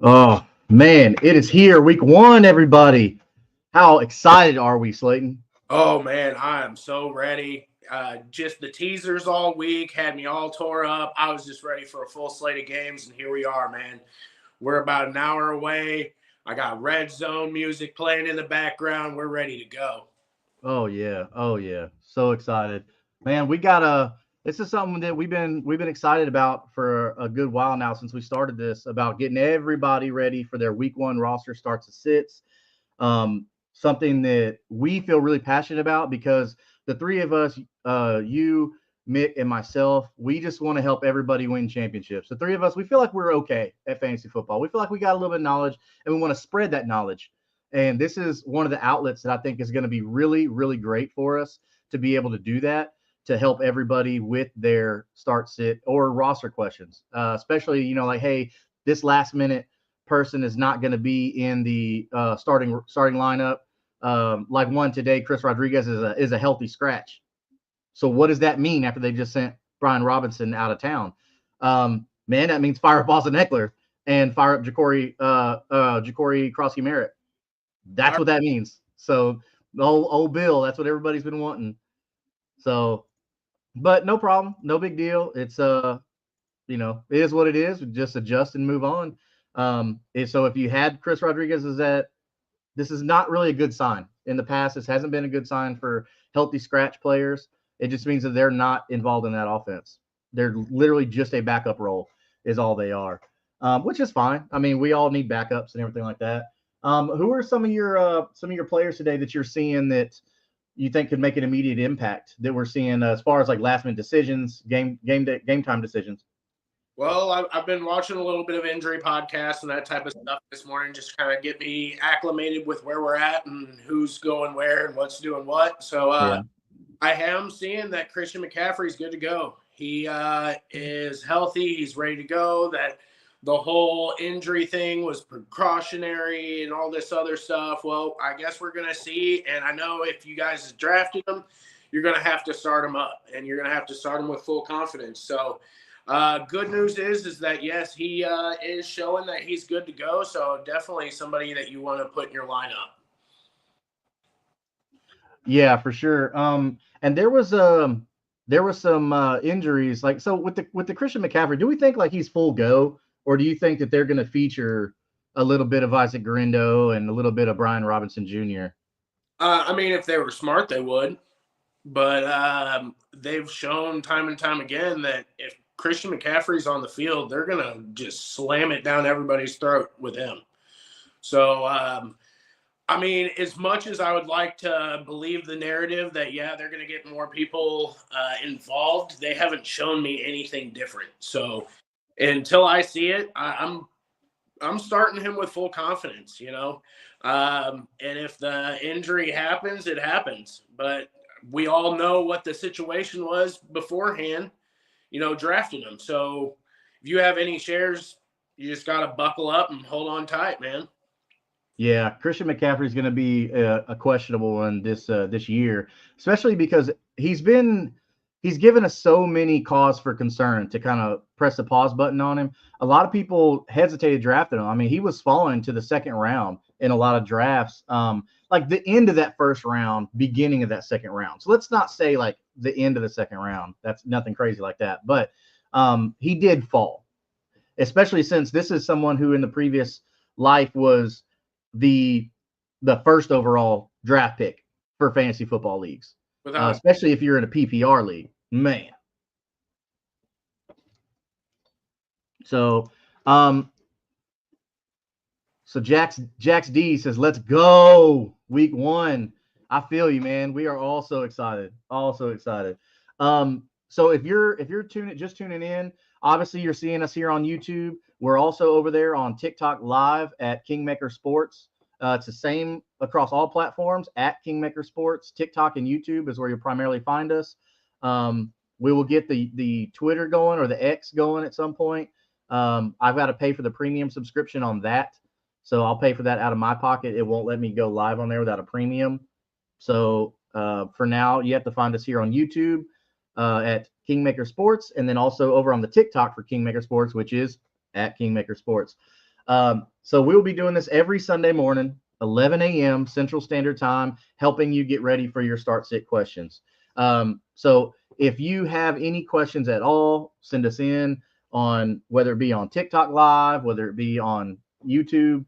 Oh man, it is here. Week 1, everybody. How excited are we, Slayton? Oh man, I am so ready. Just the teasers all week had me all tore up. I was just ready for a full slate of games, and here we are, man. We're about an hour away. I got red zone music playing in the background. We're ready to go. Oh yeah. Oh yeah. So excited. Man, we got a this is something that we've been excited about for a good while now since we started this about getting everybody ready for their week 1 roster starts and sits. Something that we feel really passionate about because the three of us, you, Mick, and myself, we just want to help everybody win championships. The three of us, we feel like we're okay at fantasy football. We feel like we got a little bit of knowledge and we want to spread that knowledge. And this is one of the outlets that I think is going to be really, really great for us to be able to do that, to help everybody with their start, sit, or roster questions. Especially, like, hey, this last minute person is not going to be in the starting lineup. Like one today, Chris Rodriguez is a healthy scratch. So what does that mean after they just sent Brian Robinson out of town? Man, that means fire up Austin Eckler and fire up Ja'Cory Krosky Merritt. That's what that means. So old Bill, that's what everybody's been wanting. So, but no problem, no big deal. It's it is what it is. We just adjust and move on. So if you had Chris Rodriguez, this is not really a good sign. In the past, this hasn't been a good sign for healthy scratch players. It just means that they're not involved in that offense. They're literally just a backup role is all they are, which is fine. I mean, we all need backups and everything like that. Who are some of your players today that you're seeing that you think could make an immediate impact that we're seeing as far as like last minute decisions, game time decisions? Well, I've been watching a little bit of injury podcasts and that type of stuff this morning, just kind of get me acclimated with where we're at and who's going where and what's doing what. So I am seeing that Christian McCaffrey's good to go. He is healthy. He's ready to go. That the whole injury thing was precautionary and all this other stuff. Well, I guess we're going to see. And I know if you guys drafted him, you're going to have to start him up and you're going to have to start him with full confidence. So good news is that, yes, he is showing that he's good to go. So definitely somebody that you want to put in your lineup. Yeah, for sure. And there was some injuries like, so with the Christian McCaffrey, do we think like he's full go, or do you think that they're going to feature a little bit of Isaac Garindo and a little bit of Brian Robinson Jr.? I mean, if they were smart, they would. But they've shown time and time again that if Christian McCaffrey's on the field, they're going to just slam it down everybody's throat with him. So, I mean, as much as I would like to believe the narrative that, yeah, they're going to get more people involved, they haven't shown me anything different. So until I see it, I'm starting him with full confidence, and if the injury happens, it happens. But we all know what the situation was beforehand, drafting him. So if you have any shares, you just got to buckle up and hold on tight, man. Yeah, Christian McCaffrey is going to be a questionable one this year, especially because he's given us so many cause for concern to kind of press the pause button on him. A lot of people hesitated drafting him. I mean, he was falling to the second round in a lot of drafts, like the end of that first round, beginning of that second round. So let's not say like the end of the second round. That's nothing crazy like that. But he did fall, especially since this is someone who in the previous life was the first overall draft pick for fantasy football leagues. Without especially if you're in a PPR league, man. So, um, so Jax D says, "Let's go week one." I feel you, man. We are all so excited, all so excited. So if you're tuning in, obviously you're seeing us here on YouTube. We're also over there on TikTok live at Kingmaker Sports. It's the same across all platforms at Kingmaker Sports. TikTok and YouTube is where you'll primarily find us. We will get the Twitter going or the X going at some point. I've got to pay for the premium subscription on that. So I'll pay for that out of my pocket. It won't let me go live on there without a premium. So for now, you have to find us here on YouTube at Kingmaker Sports, and then also over on the TikTok for Kingmaker Sports, which is at Kingmaker Sports. So we'll be doing this every Sunday morning, 11 a.m. Central Standard Time, helping you get ready for your start sit questions. So if you have any questions at all, send us in on whether it be on TikTok Live, whether it be on YouTube.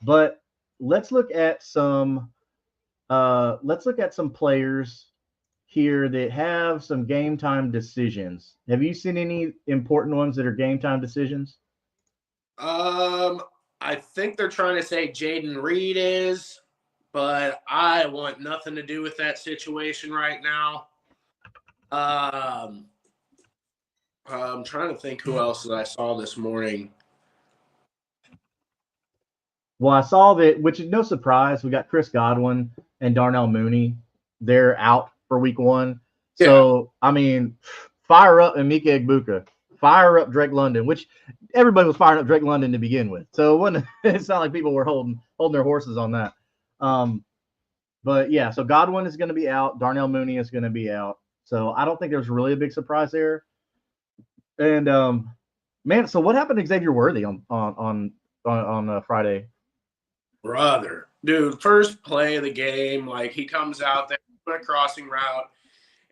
But let's look at some players here that have some game time decisions. Have you seen any important ones that are game time decisions? I think they're trying to say Jaden Reed is, but I want nothing to do with that situation right now. I'm trying to think who else that I saw this morning. Well, I saw that, which is no surprise. We got Chris Godwin and Darnell Mooney. They're out for week one. So, I mean, fire up Emeka Egbuka. Fire up Drake London, which everybody was firing up Drake London to begin with. So it wasn't, it's not like people were holding their horses on that. But yeah, so Godwin is going to be out. Darnell Mooney is going to be out. So I don't think there's really a big surprise there. And man, so what happened to Xavier Worthy on Friday? Brother, dude, first play of the game, like he comes out there on a crossing route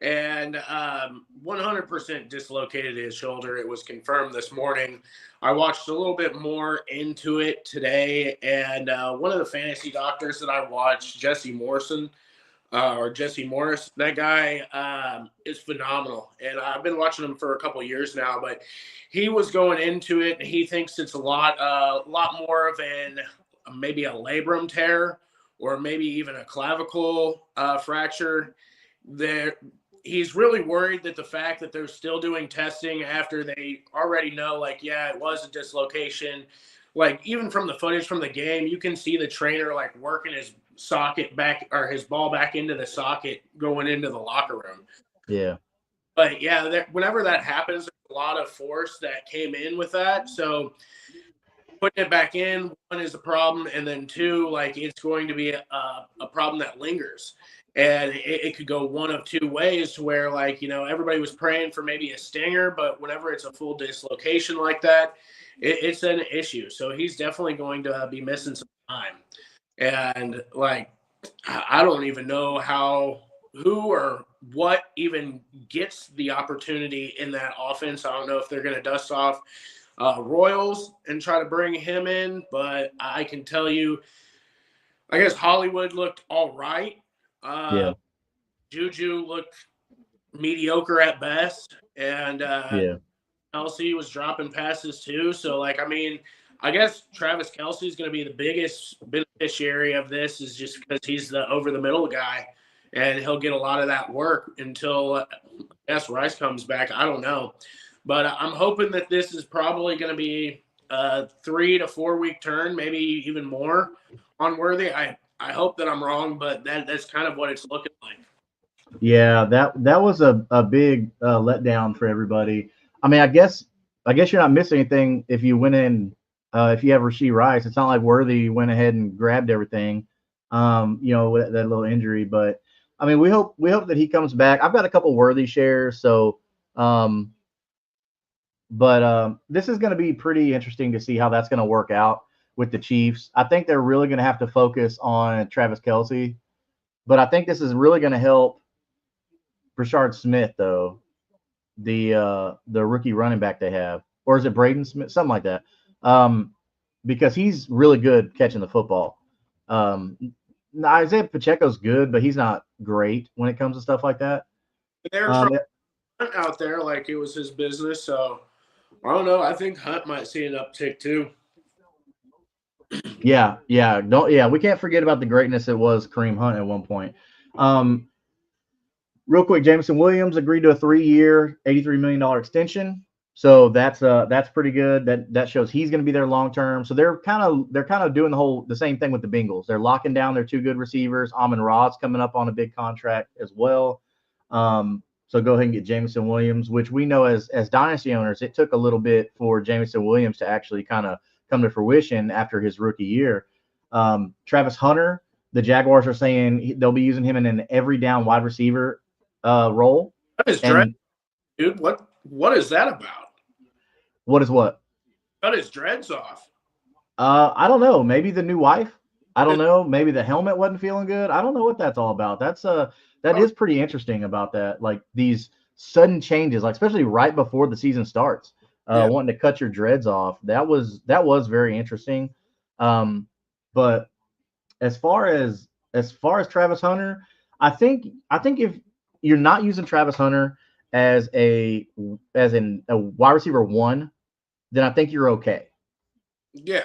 and 100% dislocated his shoulder. It was confirmed this morning. I watched a little bit more into it today, and one of the fantasy doctors that I watched, Jesse Morris, that guy is phenomenal. And I've been watching him for a couple of years now, but he was going into it, and he thinks it's a lot more of maybe a labrum tear or maybe even a clavicle fracture. He's really worried that the fact that they're still doing testing after they already know, like, yeah, it was a dislocation. Like, even from the footage from the game, you can see the trainer, like, working his socket back or his ball back into the socket going into the locker room. Yeah. But, yeah, whenever that happens, there's a lot of force that came in with that. So putting it back in, one, is a problem. And then two, like, it's going to be a problem that lingers. And it could go one of two ways to where, like, everybody was praying for maybe a stinger, but whenever it's a full dislocation like that, it's an issue. So he's definitely going to be missing some time. And, like, I don't even know who or what even gets the opportunity in that offense. I don't know if they're going to dust off Royals and try to bring him in, but I can tell you, I guess Hollywood looked all right. Yeah. Juju looked mediocre at best, and Kelsey was dropping passes too. So, like, I mean, I guess Travis Kelsey is going to be the biggest beneficiary of this, is just because he's the over the middle guy, and he'll get a lot of that work until I guess Rice comes back. I don't know, but I'm hoping that this is probably going to be a 3 to 4 week turn, maybe even more on Worthy. I hope that I'm wrong, but that's kind of what it's looking like. Yeah, that was a big letdown for everybody. I mean, I guess you're not missing anything if you went in. If you have Rashee Rice, it's not like Worthy went ahead and grabbed everything. With that little injury. But I mean, we hope that he comes back. I've got a couple Worthy shares, so this is going to be pretty interesting to see how that's going to work out with the Chiefs. I think they're really going to have to focus on Travis Kelsey, but I think this is really going to help Brashard Smith, though, the rookie running back they have, or is it Braden Smith, something like that, because he's really good catching the football. Isaiah Pacheco's good, but he's not great when it comes to stuff like that. They're trying out there like it was his business. So I don't know. I think Hunt might see an uptick too. Yeah, we can't forget about the greatness it was Kareem Hunt at one point. Um, Real quick, Jameson Williams agreed to a 3-year, $83 million extension. So that's pretty good. That shows he's going to be there long term. So they're kind of doing the same thing with the Bengals. They're locking down their two good receivers. Amon Ra's coming up on a big contract as well. So go ahead and get Jameson Williams, which we know as dynasty owners, it took a little bit for Jameson Williams to actually kind of come to fruition after his rookie year. Travis Hunter, the Jaguars are saying they'll be using him in an every down wide receiver role. That is dread, And dude. What is that about? what is what? Cut his dreads off. I don't know. Maybe the new wife. I don't know. Maybe the helmet wasn't feeling good. I don't know what that's all about. That is pretty interesting about that. Like these sudden changes, like especially right before the season starts, wanting to cut your dreads off. That was very interesting. Um, but as far as Travis Hunter, I think if you're not using Travis Hunter as a wide receiver one, then I think you're okay. Yeah.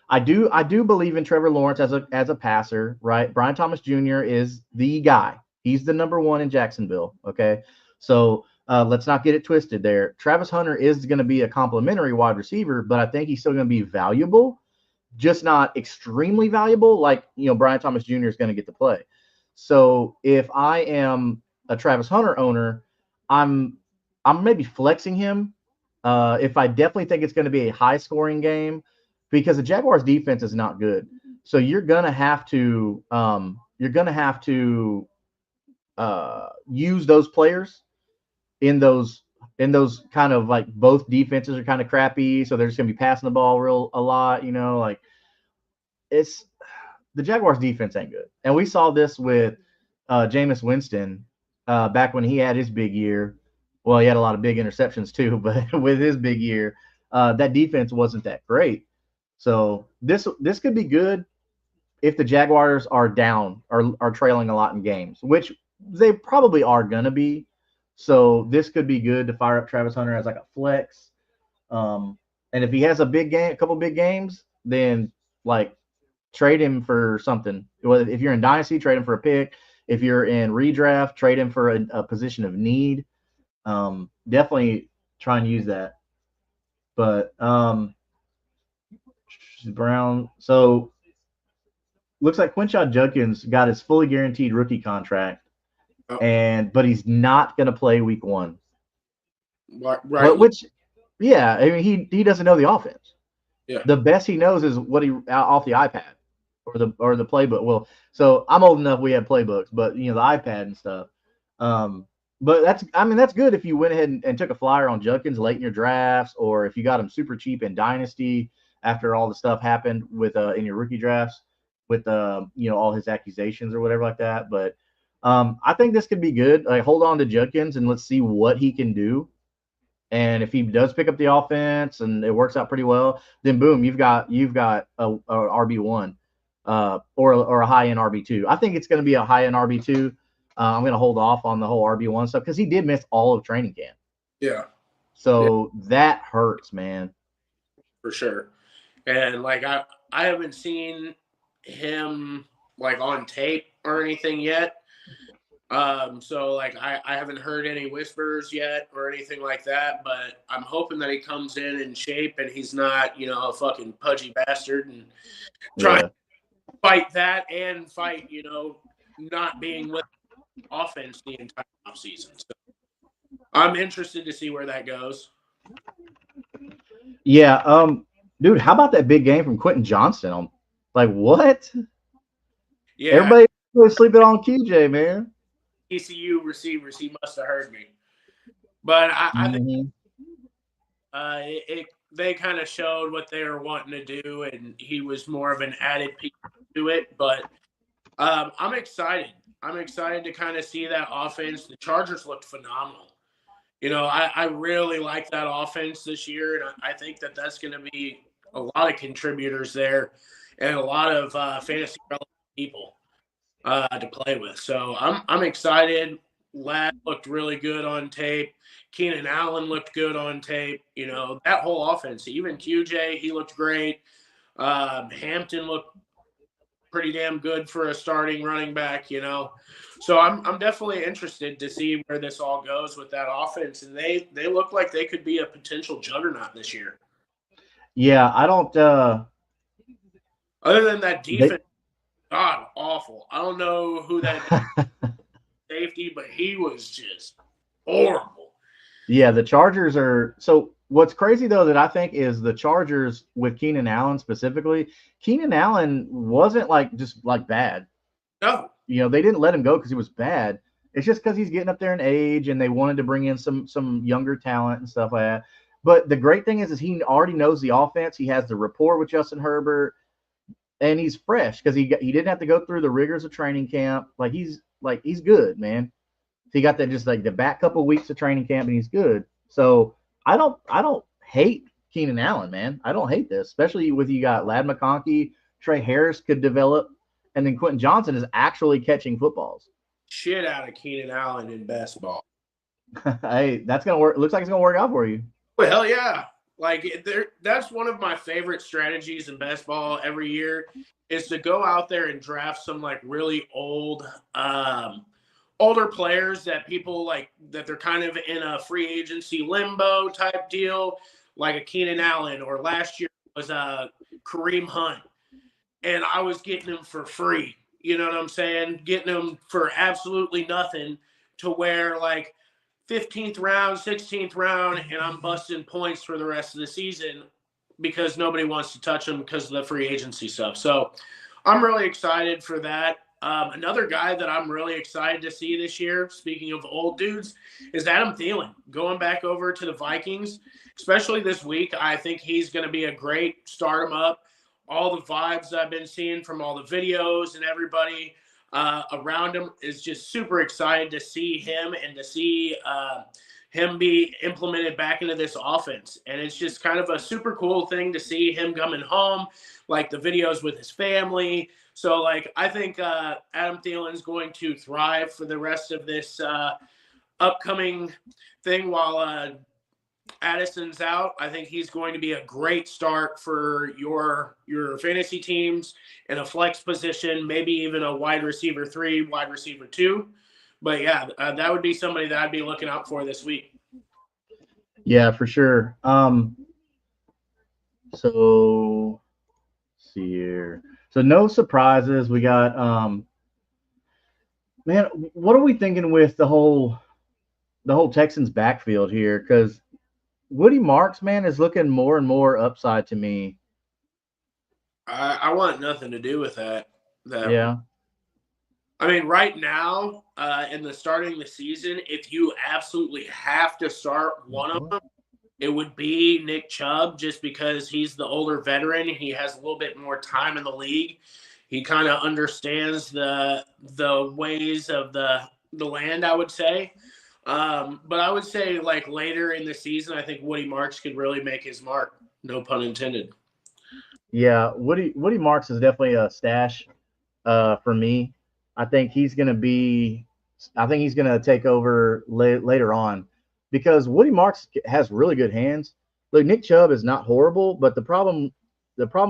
I do believe in Trevor Lawrence as a passer, right? Brian Thomas Jr. is the guy. He's the number one in Jacksonville. Okay, so let's not get it twisted there. Travis Hunter is going to be a complimentary wide receiver, but I think he's still going to be valuable, just not extremely valuable. Like Brian Thomas Jr. is going to get to play. So if I am a Travis Hunter owner, I'm I'm maybe flexing him. If I definitely think it's going to be a high scoring game, because the Jaguars defense is not good. So you're gonna have to use those players in those kind of like both defenses are kind of crappy, so they're just gonna be passing the ball real a lot. Like it's the Jaguars defense ain't good, and we saw this with Jameis Winston back when he had his big year. Well, he had a lot of big interceptions too, but with his big year, that defense wasn't that great. So this could be good if the Jaguars are down or are trailing a lot in games, which they probably are gonna be. So this could be good to fire up Travis Hunter as like a flex. And if he has a couple big games, then like trade him for something. Well, if you're in dynasty, trade him for a pick. If you're in redraft, trade him for a position of need. Definitely try and use that. But Brown. So looks like Quinshon Judkins got his fully guaranteed rookie contract, Oh, but he's not going to play week one. right. But which, yeah, I mean he doesn't know the offense. Yeah. The best he knows is what he off the iPad or the playbook. Well, so I'm old enough we had playbooks, but the iPad and stuff. But that's good if you went ahead and took a flyer on Judkins late in your drafts, or if you got him super cheap in Dynasty after all the stuff happened with in your rookie drafts with all his accusations or whatever like that. But I think this could be good. Like hold on to Judkins and let's see what he can do. And if he does pick up the offense and it works out pretty well, then boom, you've got a RB1 or a high end RB2. I think it's going to be a high end RB2. I'm going to hold off on the whole RB1 stuff because he did miss all of training camp. Yeah. So that hurts, man. For sure. And like I haven't seen him like on tape or anything yet. So like I haven't heard any whispers yet or anything like that, but I'm hoping that he comes in shape and he's not, a fucking pudgy bastard and trying to fight that and fight, not being with offense the entire offseason. So I'm interested to see where that goes. Yeah, dude, how about that big game from Quentin Johnston? Like what? Yeah. Everybody was sleeping on QJ, man. ECU receivers, he must have heard me. But I think they kind of showed what they were wanting to do, and he was more of an added piece to it. But I'm excited. I'm excited to kind of see that offense. The Chargers looked phenomenal. I really like that offense this year, and I think that that's going to be a lot of contributors there and a lot of fantasy relevant people. to play with. So I'm excited. Ladd looked really good on tape. Keenan Allen looked good on tape. You know, that whole offense, even QJ, he looked great. Hampton looked pretty damn good for a starting running back, you know. So I'm definitely interested to see where this all goes with that offense. And they look like they could be a potential juggernaut this year. Yeah, I don't. Other than that They, defense, God awful. I don't know who that safety, but he was just horrible. yeah, the Chargers are. So what's crazy though that I think is the Chargers with Keenan Allen specifically. Keenan Allen wasn't like just like bad. No, They didn't let him go because he was bad. It's just because he's getting up there in age, and they wanted to bring in some younger talent and stuff like that. But the great thing is he already knows the offense. He has the rapport with Justin Herbert, and he's fresh because he didn't have to go through the rigors of training camp. He's good, man. He got that just like the back couple of weeks of training camp, and he's good. So I don't hate Keenan Allen, man. I don't hate this, especially with you got Ladd McConkey, Trey Harris could develop, and then Quentin Johnson is actually catching footballs. shit out of Keenan Allen in best ball. Hey, that's gonna work. Looks like it's gonna work out for you. Well, hell yeah. Like that's one of my favorite strategies in best ball every year is to go out there and draft some like really older players that people like that they're kind of in a free agency limbo type deal, like a Keenan Allen, or last year was Kareem Hunt, and I was getting him for free. You know what I'm saying? Getting him for absolutely nothing, to where like 15th round, 16th round, and I'm busting points for the rest of the season because nobody wants to touch him because of the free agency stuff. So I'm really excited for that. Another guy that I'm really excited to see this year, speaking of old dudes, is Adam Thielen going back over to the Vikings, especially this week. I think he's going to be a great start him up. All the vibes I've been seeing from all the videos and everybody around him is just super excited to see him and to see him be implemented back into this offense. And it's just kind of a super cool thing to see him coming home, like the videos with his family. So, like, I think Adam Thielen's going to thrive for the rest of this upcoming thing while Addison's out. I think he's going to be a great start for your fantasy teams in a flex position, maybe even a wide receiver 3, wide receiver 2. But yeah, that would be somebody that I'd be looking out for this week. Yeah, for sure. So let's see here. So no surprises. We got man, what are we thinking with the whole Texans backfield here? Because Woody Marks, man, is looking more and more upside to me. I want nothing to do with that. Yeah. I mean, right now, in the starting the season, if you absolutely have to start one of them, it would be Nick Chubb, just because he's the older veteran. He has a little bit more time in the league. He kind of understands the ways of the land, I would say. But I would say, like, later in the season, I think Woody Marks could really make his mark. No pun intended. Yeah, Woody Marks is definitely a stash for me. I think he's going to be. I think he's going to take over later on because Woody Marks has really good hands. Look, Nick Chubb is not horrible, but the problem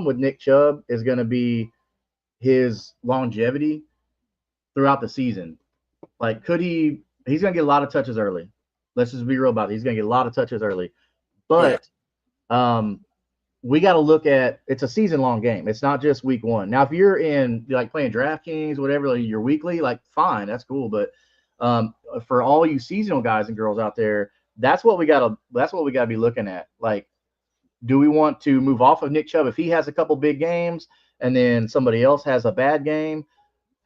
with Nick Chubb is going to be his longevity throughout the season. Like, could he? He's going to get a lot of touches early. Let's just be real about it. He's going to get a lot of touches early, Oh, yeah. but we got to look at it's a season long game. It's not just week one. Now, if you're in like playing DraftKings, whatever, like you're weekly, like fine, that's cool. But for all you seasonal guys and girls out there, that's what we gotta be looking at. Like, do we want to move off of Nick Chubb if he has a couple big games and then somebody else has a bad game?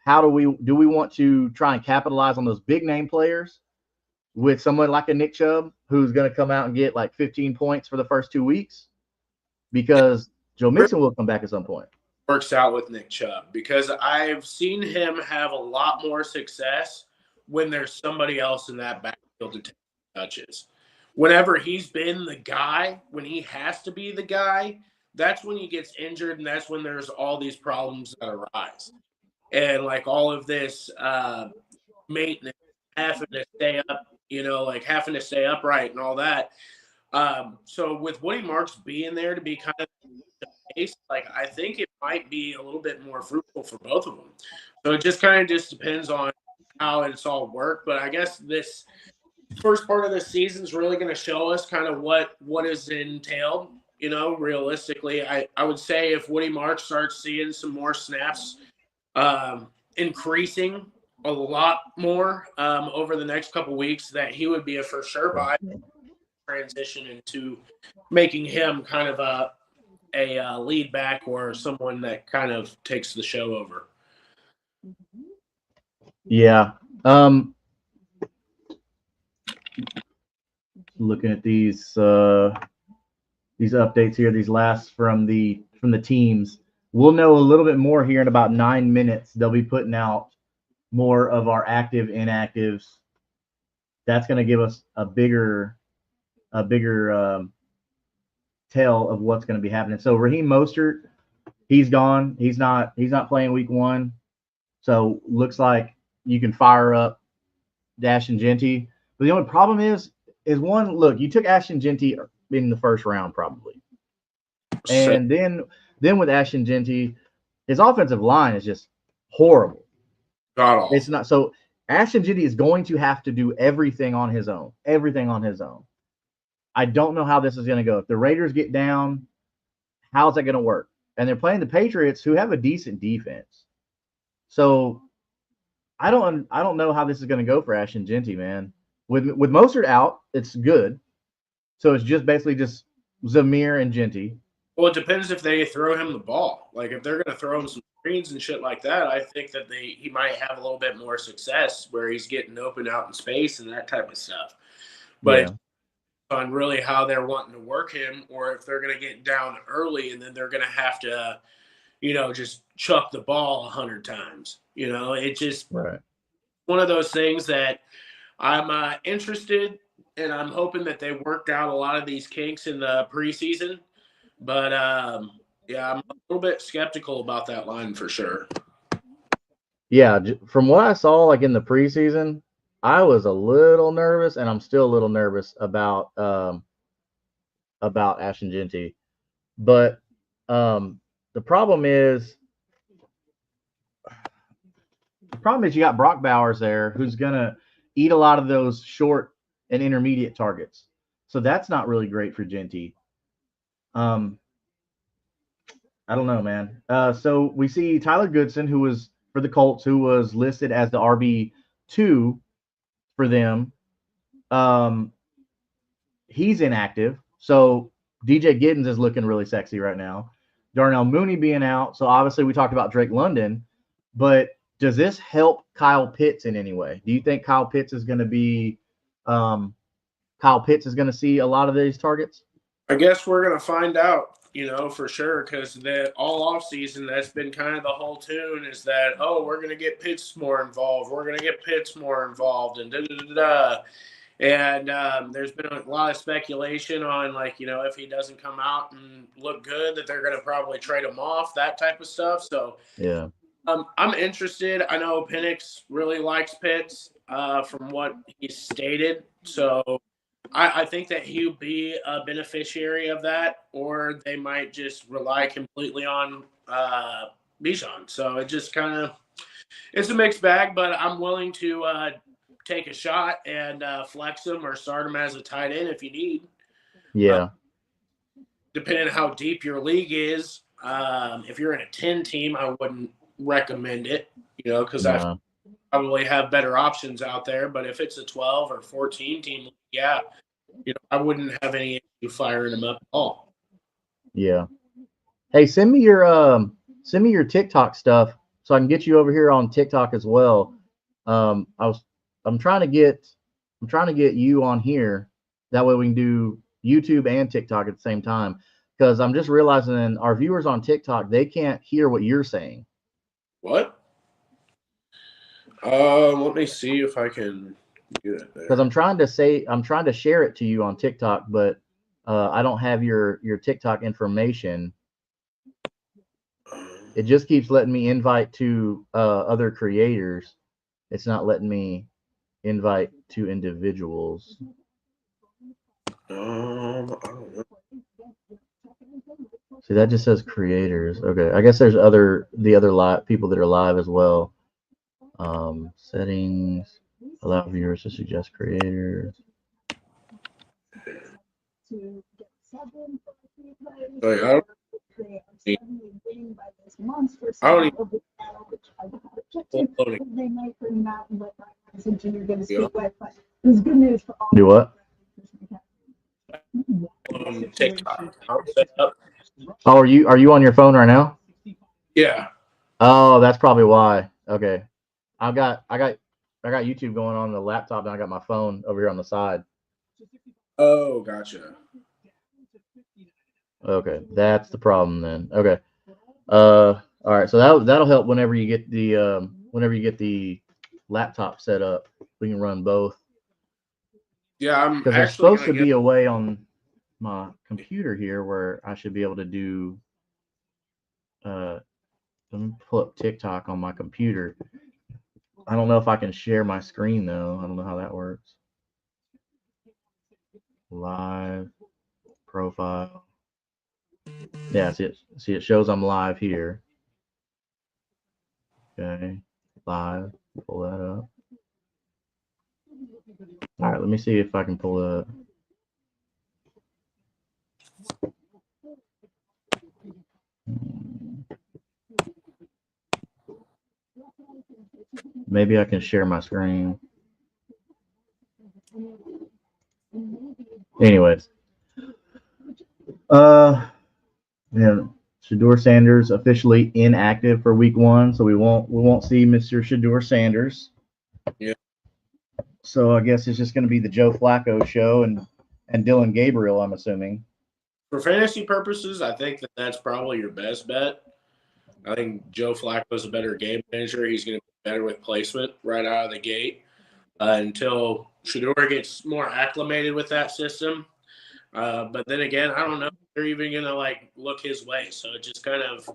How do we want to try and capitalize on those big name players with someone like a Nick Chubb who's going to come out and get like 15 points for the first 2 weeks? Because Joe Mixon will come back at some point. Works out with Nick Chubb, because I've seen him have a lot more success when there's somebody else in that backfield to take touches. Whenever he's been the guy, when he has to be the guy, that's when he gets injured, and that's when there's all these problems that arise. and like all of this maintenance, having to stay up, like having to stay upright and all that. So with Woody Marks being there to be kind of the face, like I think it might be a little bit more fruitful for both of them. So it just kind of just depends on how it's all worked. But I guess this first part of the season is really going to show us kind of what is entailed. Realistically, I would say if Woody Marks starts seeing some more snaps increasing a lot more over the next couple weeks, that he would be a for sure buy transition into making him kind of a lead back or someone that kind of takes the show over. Yeah. Looking at these updates here, these last from the teams. We'll know a little bit more here in about 9 minutes. They'll be putting out more of our active inactives. That's going to give us a bigger tell of what's going to be happening. So Raheem Mostert, he's gone. He's not playing week 1. So looks like you can fire up Ashton Jeanty. But the only problem is one, look, you took Ashton Jeanty in the first round probably. And then with Ashton Jeanty, his offensive line is just horrible. It's not so Ashton Jeanty is going to have to do everything on his own. Everything on his own. I don't know how this is going to go. If the Raiders get down, how's that going to work? And they're playing the Patriots, who have a decent defense. So I don't know how this is going to go for Ashton Jeanty, man. With Mostert out, it's good. So it's just basically just Zamir and Jeanty. Well, it depends if they throw him the ball. Like if they're going to throw him some screens and shit like that, I think that he might have a little bit more success where he's getting open out in space and that type of stuff. But it's on really how they're wanting to work him, or if they're going to get down early and then they're going to have to, just chuck the ball 100 times. It just one of those things that I'm interested, and I'm hoping that they worked out a lot of these kinks in the preseason. But, yeah, I'm a little bit skeptical about that line for sure. Yeah, from what I saw, like in the preseason, I was a little nervous, and I'm still a little nervous about Ashton Jeanty. But the problem is you got Brock Bowers there, who's gonna eat a lot of those short and intermediate targets. So that's not really great for Jeanty. I don't know, man. So we see Tyler Goodson, who was for the Colts, who was listed as the RB2 for them. He's inactive. So DJ Giddens is looking really sexy right now. Darnell Mooney being out. So obviously we talked about Drake London, but does this help Kyle Pitts in any way? Do you think Kyle Pitts is going to be to see a lot of these targets? I guess we're going to find out, for sure, because all off season, that's been kind of the whole tune is that, we're going to get Pitts more involved. We're going to get Pitts more involved and da-da-da-da. And there's been a lot of speculation on, like, if he doesn't come out and look good, that they're going to probably trade him off, that type of stuff. So, yeah. I'm interested. I know Penix really likes Pitts from what he stated. So I think that he'll be a beneficiary of that, or they might just rely completely on Bijan. So it just kind of – it's a mixed bag, but I'm willing to take a shot and flex him or start him as a tight end if you need. Yeah. Depending on how deep your league is, if you're in a 10 team, I wouldn't recommend it, because I probably have better options out there. But if it's a 12 or 14 team, yeah, I wouldn't have any issue firing them up at all. Yeah. Hey, send me your TikTok stuff so I can get you over here on TikTok as well. I'm trying to get you on here. That way we can do YouTube and TikTok at the same time. Because I'm just realizing our viewers on TikTok, they can't hear what you're saying. What? Let me see if I can get it there. Because I'm trying to share it to you on TikTok, but I don't have your TikTok information. It just keeps letting me invite to other creators. It's not letting me invite to individuals. I don't know. See, that just says creators. Okay, I guess there's the other live people that are live as well. Settings, allow viewers to suggest creators. Like, I don't even Do what? on TikTok account set up. Oh, are you on your phone right now? Yeah. Oh, that's probably why. Okay, I got YouTube going on the laptop, and I got my phone over here on the side. Oh, gotcha. Okay, that's the problem then. Okay. All right. So that'll help whenever you get the laptop set up. We can run both Yeah, I'm because there's actually supposed gonna to get. be a way on my computer here where I should be able to do. Let me pull up TikTok on my computer. I don't know if I can share my screen though. I don't know how that works. Live profile. Yeah, see it. See it shows I'm live here. Okay, live. Pull that up. All right, let me see if I can pull it up. Maybe I can share my screen. Anyways, uh, yeah, Shador Sanders officially inactive for Week 1, so we won't see Mr. Shador Sanders. Yeah. So I guess it's just going to be the Joe Flacco show and Dylan Gabriel. I'm assuming. For fantasy purposes, I think that's probably your best bet. I think Joe Flacco's a better game manager. He's going to be better with placement right out of the gate until Shador gets more acclimated with that system. But then again, I don't know if they're even going to look his way. So it just kind of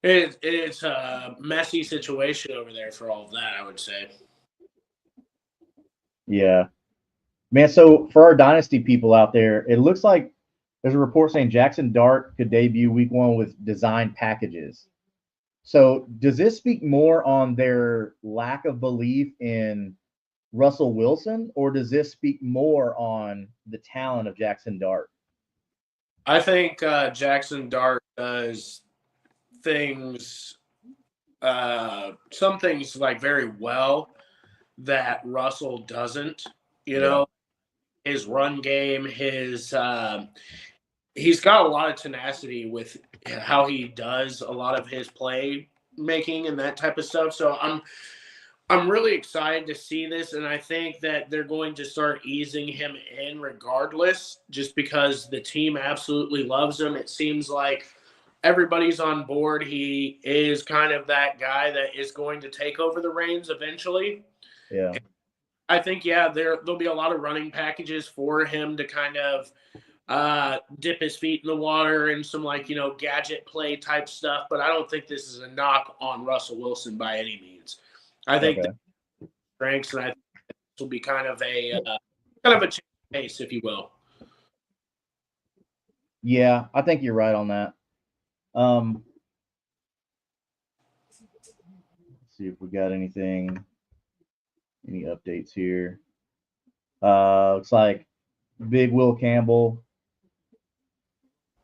it's a messy situation over there for all of that, I would say. Yeah, man. So for our dynasty people out there, it looks like there's a report saying Jackson Dart could debut Week 1 with design packages. So does this speak more on their lack of belief in Russell Wilson, or does this speak more on the talent of Jackson Dart? I think Jackson Dart does things, some things very well that Russell doesn't. You Yeah. know, his run game, he's got a lot of tenacity with how he does a lot of his play making and that type of stuff. So I'm really excited to see this, and I think that they're going to start easing him in regardless, just because the team absolutely loves him. It seems like everybody's on board. He is kind of that guy that is going to take over the reins eventually. Yeah. I think, there'll be a lot of running packages for him to kind of dip his feet in the water and some gadget play type stuff. But I don't think this is a knock on Russell Wilson by any means. I think Okay. the strengths, and I think this will be kind of a change of pace, if you will. Yeah, I think you're right on that. Let's see if we got any updates here. Looks like Big Will Campbell.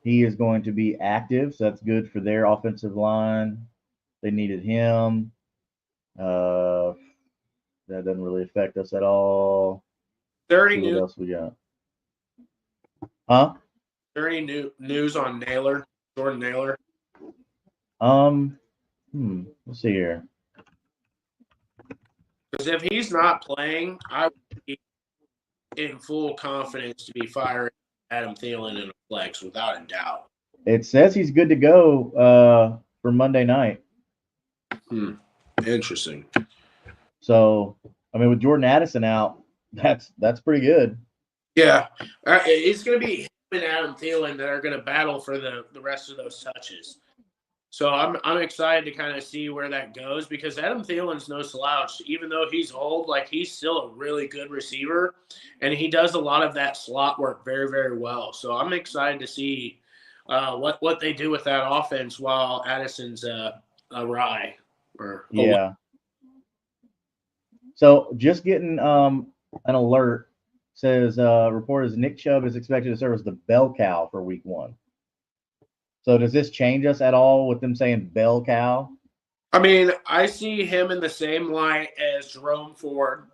He is going to be active, so that's good for their offensive line. They needed him. That doesn't really affect us at all. Let's 30 see what news. else we got. Huh? 30 news on Naylor, Jordan Naylor. Let's see here. Because if he's not playing, I would be in full confidence to be firing Adam Thielen in a flex without a doubt. It says he's good to go for Monday night. Interesting. So, I mean, with Jordan Addison out, that's pretty good. Yeah, it's going to be him and Adam Thielen that are going to battle for the rest of those touches. So I'm excited to kind of see where that goes because Adam Thielen's no slouch. Even though he's old, like he's still a really good receiver, and he does a lot of that slot work very, very well. So I'm excited to see what they do with that offense while Addison's awry or away. Yeah. So just getting an alert says report is Nick Chubb is expected to serve as the bell cow for week 1. So does this change us at all with them saying bell cow? I mean, I see him in the same light as Jerome Ford,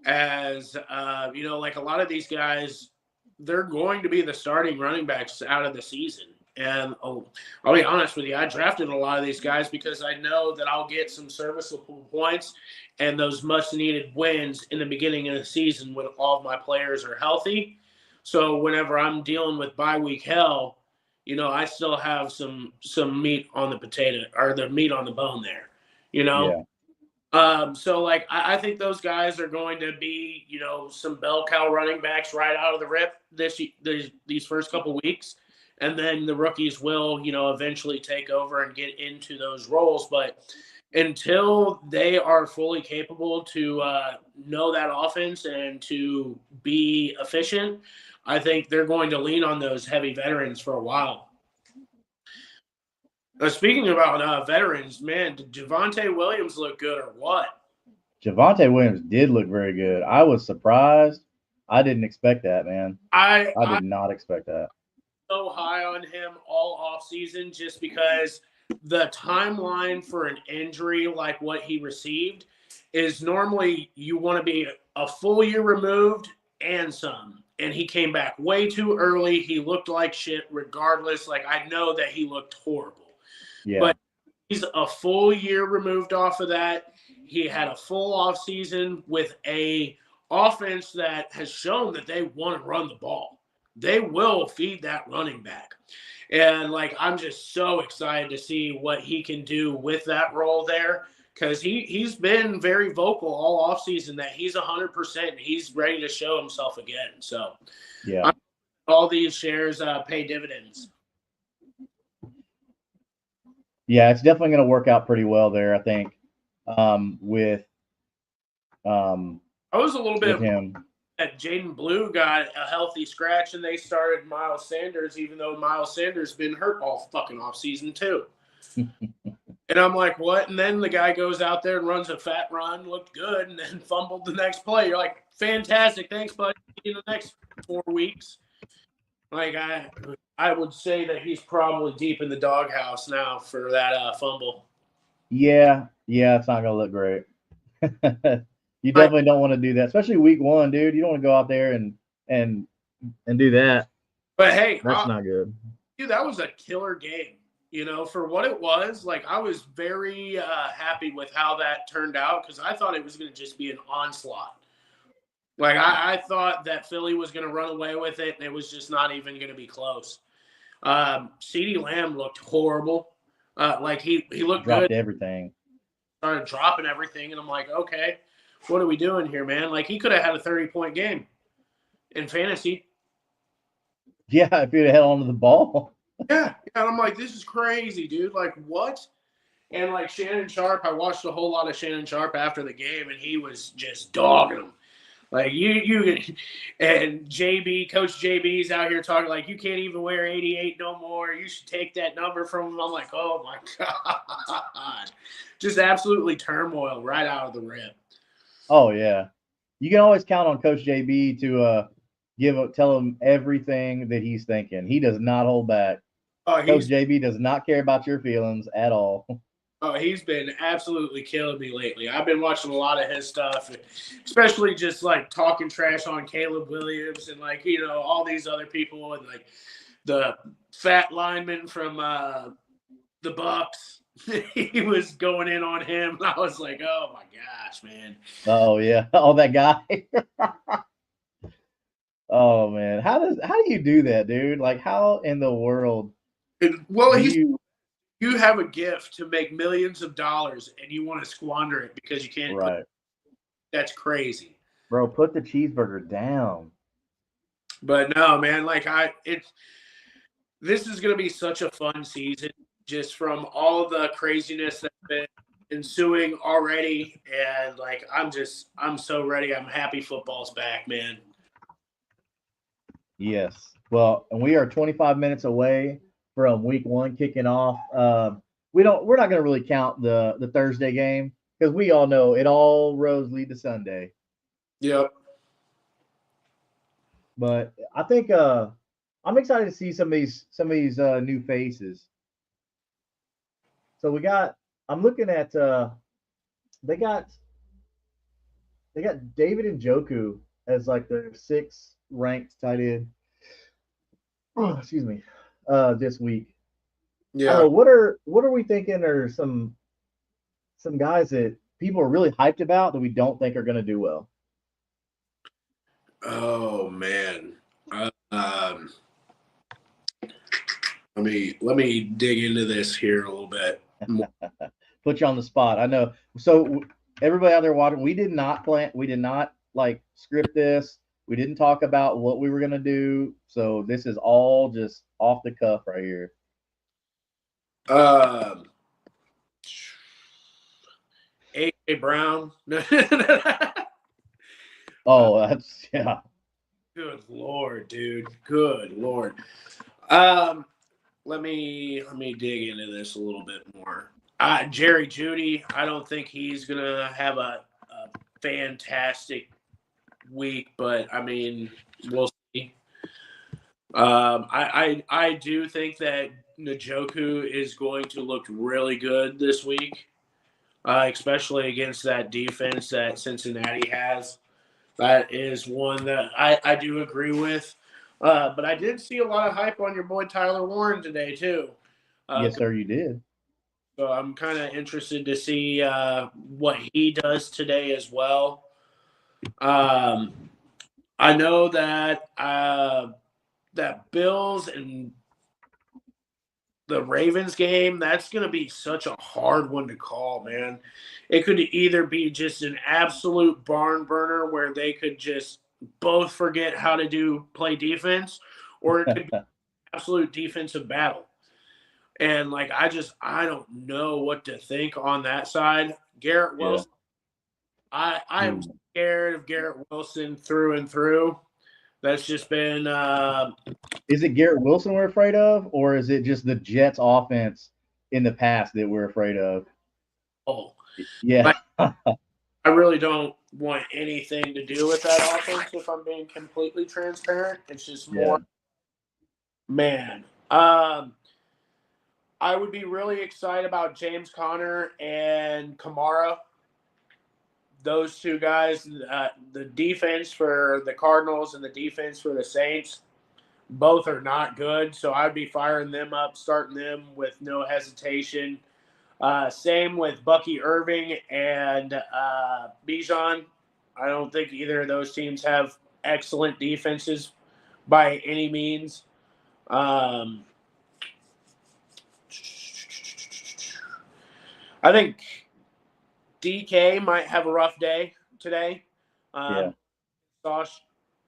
as like a lot of these guys, they're going to be the starting running backs out of the season. And I'll be honest with you, I drafted a lot of these guys because I know that I'll get some serviceable points and those much needed wins in the beginning of the season when all of my players are healthy. So whenever I'm dealing with bye week hell, I still have some meat on the potato or the meat on the bone there, Yeah. So like I think those guys are going to be, some bell cow running backs right out of the rip these first couple weeks. And then the rookies will, eventually take over and get into those roles. But until they are fully capable to know that offense and to be efficient, I think they're going to lean on those heavy veterans for a while. Speaking about veterans, man, did Javonte Williams look good or what? Javonte Williams did look very good. I was surprised. I didn't expect that, man. I did not expect that. So high on him all off season just because the timeline for an injury like what he received is normally you want to be a full year removed and some. And he came back way too early. He looked like shit regardless. Like I know that he looked horrible. Yeah. But he's a full year removed off of that. He had a full off season with a offense that has shown that they want to run the ball. They will feed that running back. And like I'm just so excited to see what he can do with that role there because he's been very vocal all offseason that he's 100%. He's ready to show himself again. So yeah, all these shares pay dividends. Yeah, it's definitely going to work out pretty well there, I think. With I was a little bit with him. That Jaden Blue got a healthy scratch and they started Miles Sanders, even though Miles Sanders been hurt all fucking off season too. And I'm like, what? And then the guy goes out there and runs a fat run, looked good, and then fumbled the next play. You're like, fantastic, thanks, buddy. In the next 4 weeks, like I would say that he's probably deep in the doghouse now for that fumble. Yeah, it's not gonna look great. You definitely don't want to do that, especially week 1, dude. You don't want to go out there and do that. But hey, that's not good. Dude, that was a killer game. For what it was, like I was very happy with how that turned out because I thought it was going to just be an onslaught. Like I thought that Philly was going to run away with it, and it was just not even going to be close. CeeDee Lamb looked horrible. Like he looked dropped good. Everything. Started dropping everything, and I'm like, okay, what are we doing here, man? Like he could have had a 30-point game in fantasy. Yeah, if he'd have held onto the ball. Yeah, and I'm like, this is crazy, dude. Like, what? And like Shannon Sharp, I watched a whole lot of Shannon Sharp after the game, and he was just dogging him. Like you, and Coach JB's out here talking like you can't even wear 88 no more. You should take that number from him. I'm like, oh my god, just absolutely turmoil right out of the rip. Oh yeah, you can always count on Coach JB to tell him everything that he's thinking. He does not hold back. Coach JB does not care about your feelings at all. Oh, he's been absolutely killing me lately. I've been watching a lot of his stuff, especially just like talking trash on Caleb Williams and like, all these other people and like the fat lineman from the Bucks. He was going in on him. And I was like, oh my gosh, man. Oh yeah. Oh, that guy. Oh man. How do you do that, dude? Like how in the world? Well, you have a gift to make millions of dollars and you want to squander it because you can't. Right. That's crazy. Bro, put the cheeseburger down. But no, man, like this is going to be such a fun season. just from all the craziness that's been ensuing already. And like, I'm so ready. I'm happy football's back, man. Yes. Well, and we are 25 minutes away from week one kicking off. We're not going to really count the Thursday game because we all know it all roads lead to Sunday. Yep. But I think I'm excited to see some of these new faces. So we got. I'm looking at. They got they got David and Joku as like their sixth ranked tight end. Oh, excuse me. This week. I don't Yeah. know what are we thinking are some guys that people are really hyped about that we don't think are going to do well. Oh man. Let me dig into this here a little bit more. Put you on the spot. I know. So everybody out there watching, we did not plan. We did not like script this. We didn't talk about what we were going to do. So this is all just off the cuff right here. Um, A.J. Brown. Oh, that's yeah. Good Lord, dude. Good Lord. Um, let me dig into this a little bit more. Jerry Judy, I don't think he's gonna have a fantastic week, but I mean, we'll see. I do think that Njoku is going to look really good this week, especially against that defense that Cincinnati has. That is one that I do agree with. But I did see a lot of hype on your boy Tyler Warren today too. Uh, Yes, sir. You did. so I'm kind of interested to see what he does today as well. Um, I know that that Bills and the Ravens game, that's going to be such a hard one to call, man. It could either be just an absolute barn burner where they could just both forget how to play defense, or it could be absolute defensive battle. And like I don't know what to think on that side. Garrett Yeah. Wilson, I am Ooh. scared of Garrett Wilson through and through. That's just been Is it Garrett Wilson we're afraid of, or is it just the Jets offense in the past that we're afraid of? oh, Yeah. like I really don't want anything to do with that offense if I'm being completely transparent. It's just more Yeah. man. Um, I would be really excited about James Conner and Kamara. Those two guys, the defense for the Cardinals and the defense for the Saints, both are not good. So I'd be firing them up, starting them with no hesitation. Same with Bucky Irving and Bijan. I don't think either of those teams have excellent defenses by any means. Um, I think DK might have a rough day today. Yeah. Sauce,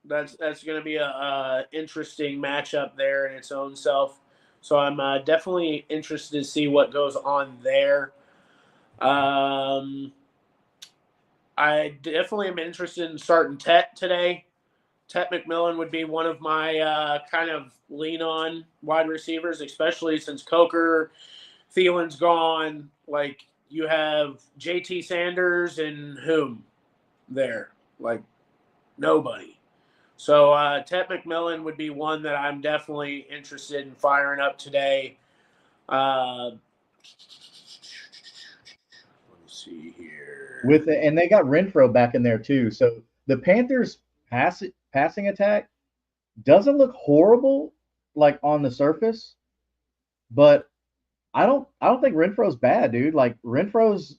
that's going to be a interesting matchup there in its own self. So I'm definitely interested to see what goes on there. Um, I definitely am interested in starting Tet today. Tet McMillan would be one of my kind of lean on wide receivers, especially since Coker, Thielen's gone. Like you have JT Sanders and whom there? Like nobody. So Tet McMillan would be one that I'm definitely interested in firing up today. Let me see here. And they got Renfro back in there too. So the Panthers passing attack doesn't look horrible like on the surface, but I don't think Renfro's bad, dude. Like Renfro's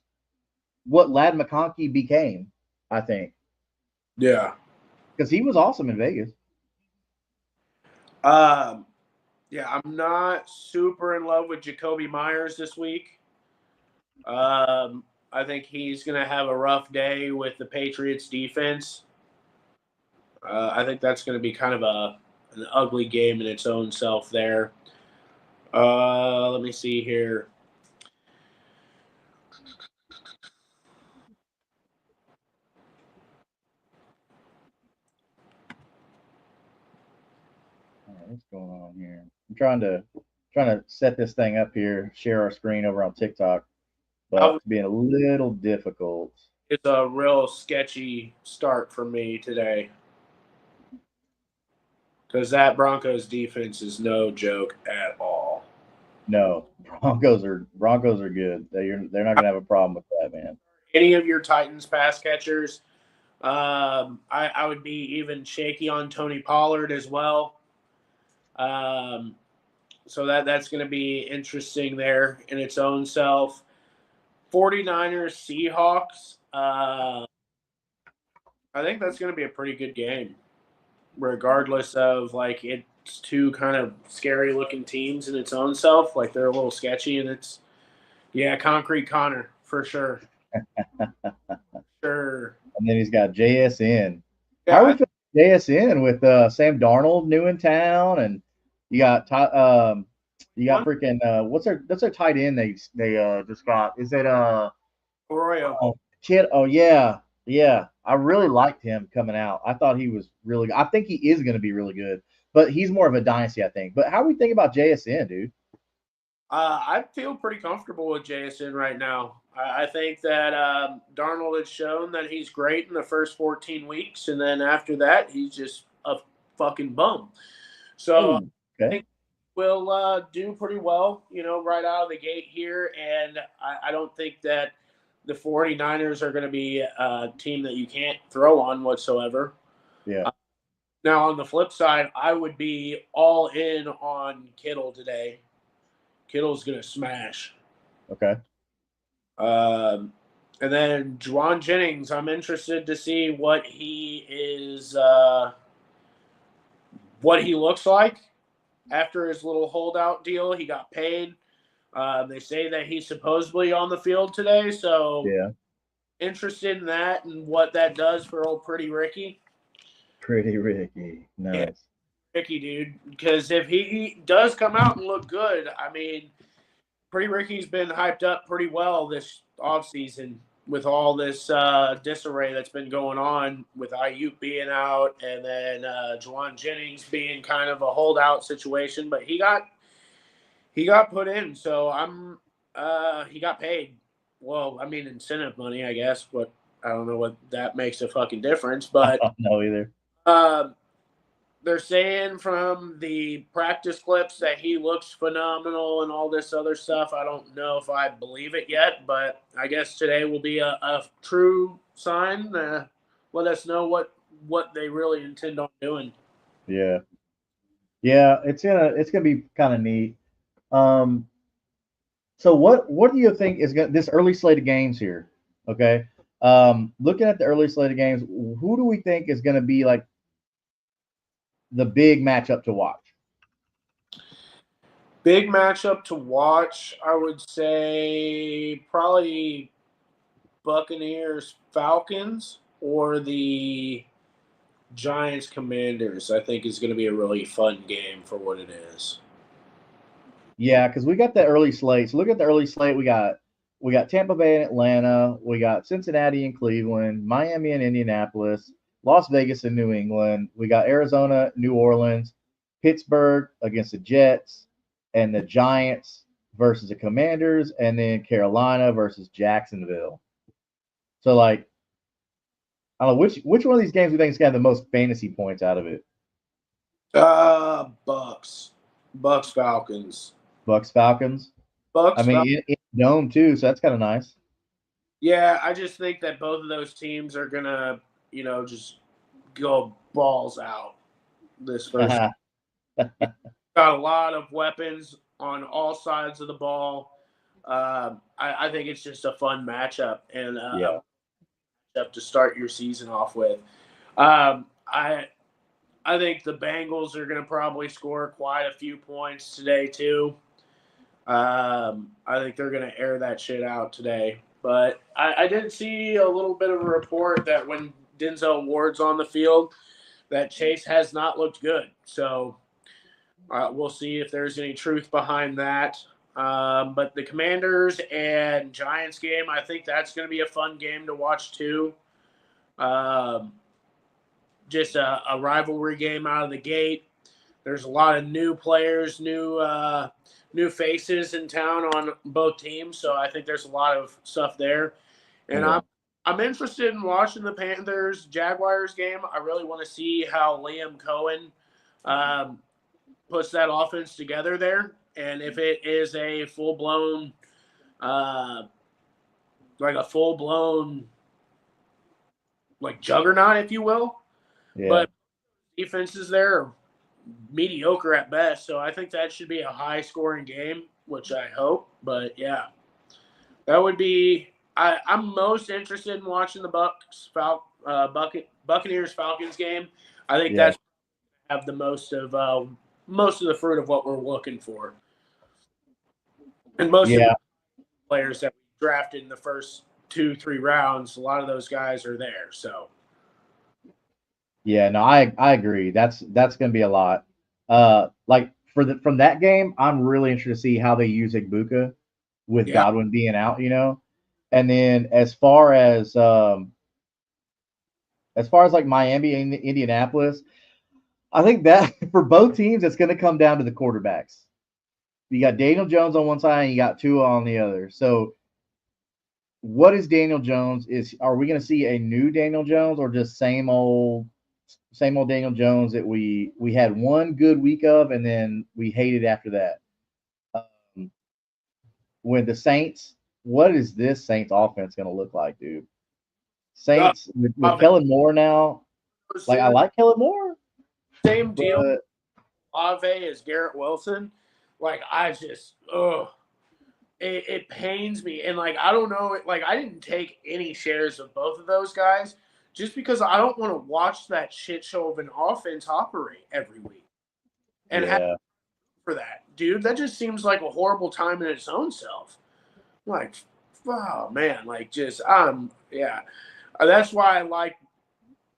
what Lad McConkey became, I think, Yeah. because he was awesome in Vegas. Um, yeah, I'm not super in love with Jacoby Myers this week. I think he's going to have a rough day with the Patriots defense. I think that's going to be kind of an ugly game in its own self there. Let me see here. All right, what's going on here? I'm trying to set this thing up here, share our screen over on TikTok, but it's being a little difficult. It's a real sketchy start for me today because that Broncos defense is no joke at all. No, Broncos are good. They're not gonna have a problem with that, man. Any of your Titans pass catchers, I would be even shaky on Tony Pollard as well. So that's going to be interesting there in its own self. 49ers, Seahawks. I think that's going to be a pretty good game, regardless of like it's two kind of scary looking teams in its own self. Like they're a little sketchy, and it's Concrete Connor for sure. Sure. And then he's got JSN. Yeah, How are we feeling JSN with Sam Darnold new in town, and you got freaking that's their tight end they just got. Is it Arroyo. Kid? Oh yeah, yeah. I really liked him coming out. I thought he was really good. I think he is going to be really good, but he's more of a dynasty, I think. But how do we think about JSN, dude? I feel pretty comfortable with JSN right now. I think that Darnold has shown that he's great in the first 14 weeks, and then after that, he's just a fucking bum. So Ooh, okay. I think we'll do pretty well, right out of the gate here. And I don't think that the 49ers are going to be a team that you can't throw on whatsoever. Yeah. Now, on the flip side, I would be all in on Kittle today. Kittle's going to smash. Okay. And then Juwan Jennings, I'm interested to see what he is, what he looks like after his little holdout deal. He got paid. They say that he's supposedly on the field today, so yeah, interested in that and what that does for old Pretty Ricky. Pretty Ricky, nice. Yeah, Ricky, dude, because if he does come out and look good, I mean, Pretty Ricky's been hyped up pretty well this offseason with all this disarray that's been going on with Ayuk being out and then Juwan Jennings being kind of a holdout situation. But he got put in, so he got paid. Well, I mean incentive money, I guess, but I don't know what that makes a fucking difference. But I don't know either. They're saying from the practice clips that he looks phenomenal and all this other stuff. I don't know if I believe it yet, but I guess today will be a true sign. Let us know what they really intend on doing. Yeah, yeah, it's gonna be kind of neat. So what do you think is going this early slate of games here? Okay, looking at the early slate of games, who do we think is going to be like the big matchup to watch? Big matchup to watch, I would say probably Buccaneers Falcons or the Giants Commanders. I think is going to be a really fun game for what it is. Yeah, because we got the early slate. So look at the early slate. We got Tampa Bay and Atlanta. We got Cincinnati and Cleveland, Miami and Indianapolis, Las Vegas and New England. We got Arizona, New Orleans, Pittsburgh against the Jets, and the Giants versus the Commanders, and then Carolina versus Jacksonville. So like, I don't know which one of these games do you think is got the most fantasy points out of it? Bucks Falcons. Bucks Falcons. I mean, in dome too, so that's kind of nice. Yeah, I just think that both of those teams are gonna, just go balls out this first. Got a lot of weapons on all sides of the ball. I think it's just a fun matchup and to start your season off with. I think the Bengals are going to probably score quite a few points today too. I think they're going to air that shit out today. But I did see a little bit of a report that when Denzel Ward's on the field, that Chase has not looked good. So We'll see if there's any truth behind that. But the Commanders and Giants game, I think that's going to be a fun game to watch too. Um, just a rivalry game out of the gate. There's a lot of new players, new faces in town on both teams, so I think there's a lot of stuff there. And Yeah. I'm interested in watching the Panthers Jaguars game. I really want to see how Liam Cohen um, puts that offense together there, and if it is a full blown, uh, like a full blown like juggernaut, if you will. Yeah. But defenses there are mediocre at best, so I think that should be a high scoring game, which I hope. But yeah, that would be. I'm most interested in watching the Buccaneers Falcons game. I think Yeah. that's have the most of the fruit of what we're looking for, and most of the Yeah. players that we drafted in the first 2-3 rounds, a lot of those guys are there. So Yeah. No, I agree. That's gonna be a lot. Like from that game, I'm really interested to see how they use Igbuka with yeah, Godwin being out, And then as far as like Miami and Indianapolis, I think that for both teams, it's going to come down to the quarterbacks. You got Daniel Jones on one side, and you got Tua on the other. So, what is Daniel Jones? Are we going to see a new Daniel Jones, or just same old Daniel Jones that we had one good week of, and then we hated after that? Um, with the Saints, what is this Saints offense going to look like, dude? the Saints with offense Kellen Moore now. Like I soon, like Kellen Moore, same deal. but Ave as Garrett Wilson. Like I just, it pains me, and like I don't know, like I didn't take any shares of both of those guys just because I don't want to watch that shit show of an offense operate every week and have yeah, for that, dude. That just seems like a horrible time in its own self. Like, oh man, like just yeah. That's why I like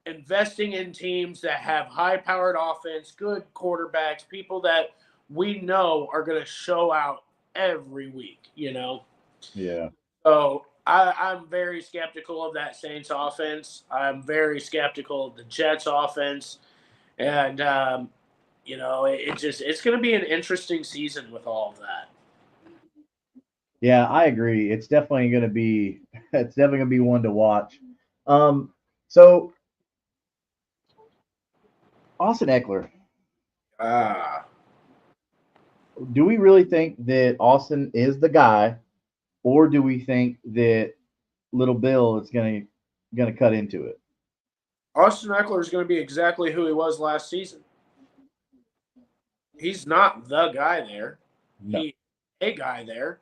investing in teams that have high powered offense, good quarterbacks, people that we know are going to show out every week, you know? yeah. So I'm very skeptical of that Saints offense. I'm very skeptical of the Jets offense. And, it's going to be an interesting season with all of that. Yeah, I agree. It's definitely gonna be one to watch. So Austin Eckler, Ah. do we really think that Austin is the guy, or do we think that Little Bill is gonna cut into it? Austin Eckler is going to be exactly who he was last season. He's not the guy there. No. He's a guy there.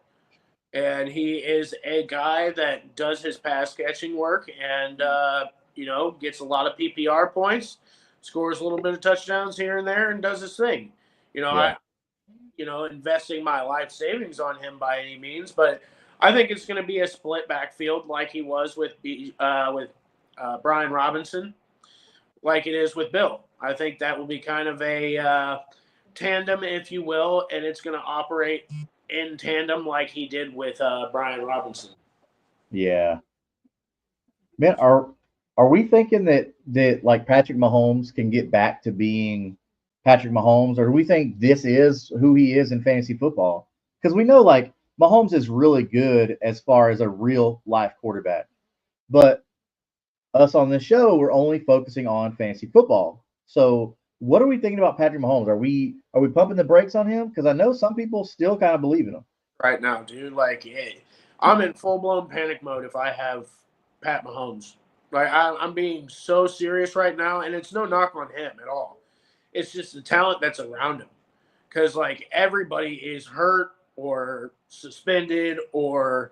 And he is a guy that does his pass catching work and gets a lot of PPR points, scores a little bit of touchdowns here and there, and does his thing. Yeah. I investing my life savings on him by any means, but I think it's going to be a split backfield like he was with Brian Robinson, like it is with Bill. I think that will be kind of a tandem, if you will, and it's going to operate in tandem like he did with Brian Robinson. Yeah. Man, are we thinking that like Patrick Mahomes can get back to being Patrick Mahomes, or do we think this is who he is in fantasy football? Because we know like Mahomes is really good as far as a real life quarterback, but us on this show we're only focusing on fantasy football. So what are we thinking about Patrick Mahomes? Are we pumping the brakes on him? Because I know some people still kind of believe in him. Right now, dude. Like, hey, I'm in full blown panic mode if I have Pat Mahomes. Like, I'm being so serious right now, and it's no knock on him at all. It's just the talent that's around him. Because, like, everybody is hurt or suspended or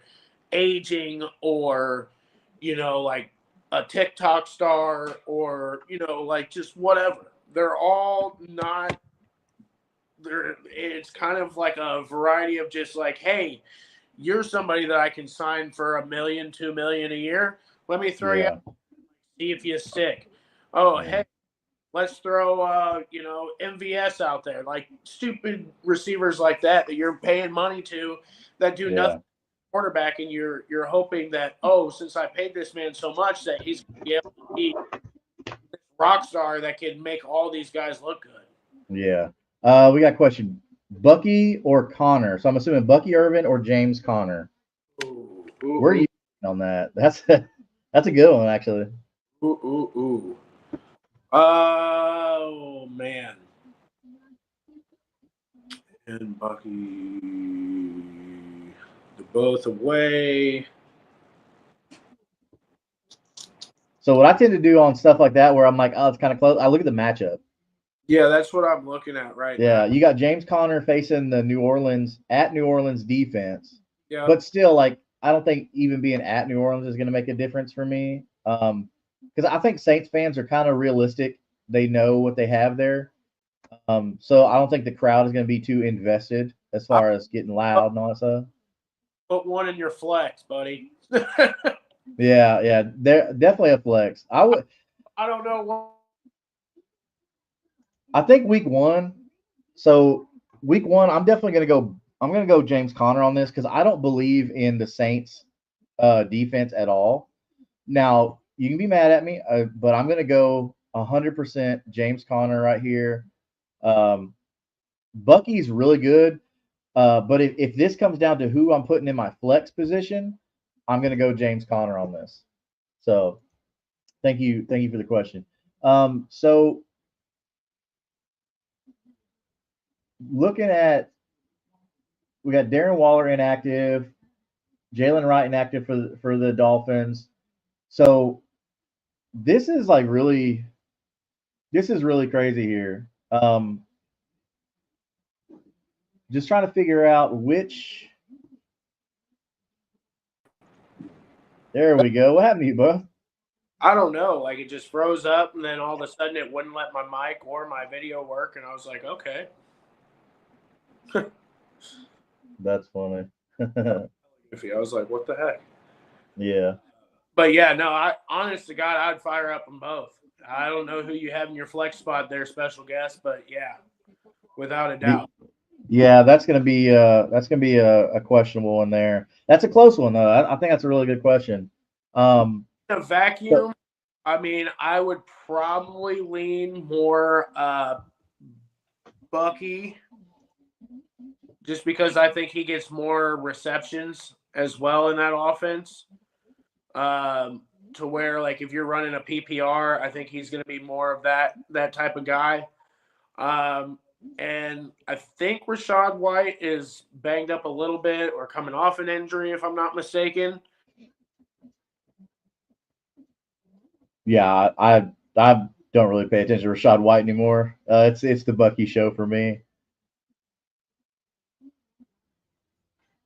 aging or, like a TikTok star or, like just whatever. They're all not there. It's kind of like a variety of just like, hey, you're somebody that I can sign for $1 million, $2 million a year. Let me throw you out, Yeah. see if you stick. Oh, Yeah. hey, let's throw MVS out there, like stupid receivers like that you're paying money to that do nothing Yeah. quarterback, and you're hoping that, since I paid this man so much that he's going to be able to be this rock star that can make all these guys look good. Yeah. We got a question. Bucky or Connor? So I'm assuming Bucky Irvin or James Connor. Ooh, Where are ooh, you on that? That's a good one actually. ooh, ooh, ooh. Oh man, and Bucky, they're both away. So what I tend to do on stuff like that, where I'm like, oh, it's kind of close. I look at the matchup. Yeah, that's what I'm looking at right now. Yeah, you got James Conner facing the New Orleans defense, Yeah. but still, like, I don't think even being at New Orleans is going to make a difference for me. Because I think Saints fans are kind of realistic. They know what they have there. So I don't think the crowd is going to be too invested as I far as getting loud and all that stuff. put one in your flex, buddy. Yeah, yeah, they're definitely a flex. I don't know what. I think week one. So week one, I'm definitely gonna go. I'm gonna go James Conner on this because I don't believe in the Saints defense at all. Now you can be mad at me, but I'm gonna go 100% James Conner right here. Um, Bucky's really good, but if this comes down to who I'm putting in my flex position, I'm gonna go James Conner on this. So thank you for the question. So looking at, we got Darren Waller inactive, Jalen Wright inactive for the Dolphins. So this is like really this is really crazy here. Just trying to figure out which. There we go. What happened to you, bro? I don't know. Like it just froze up, and then all of a sudden it wouldn't let my mic or my video work, and I was like, okay. That's funny. I was like, what the heck? Yeah. But yeah, no. I honest to God, I'd fire up them both. I don't know who you have in your flex spot there, special guest, but yeah, without a doubt. Yeah, that's gonna be a questionable one there. That's a close one though. I think that's a really good question. Um, In a so vacuum, I mean, I would probably lean more Bucky, just because I think he gets more receptions as well in that offense. To where, like, if you're running a PPR, I think he's going to be more of that type of guy. Um, and I think Rashad White is banged up a little bit or coming off an injury, if I'm not mistaken. yeah, I don't really pay attention to Rashad White anymore. It's the Bucky show for me.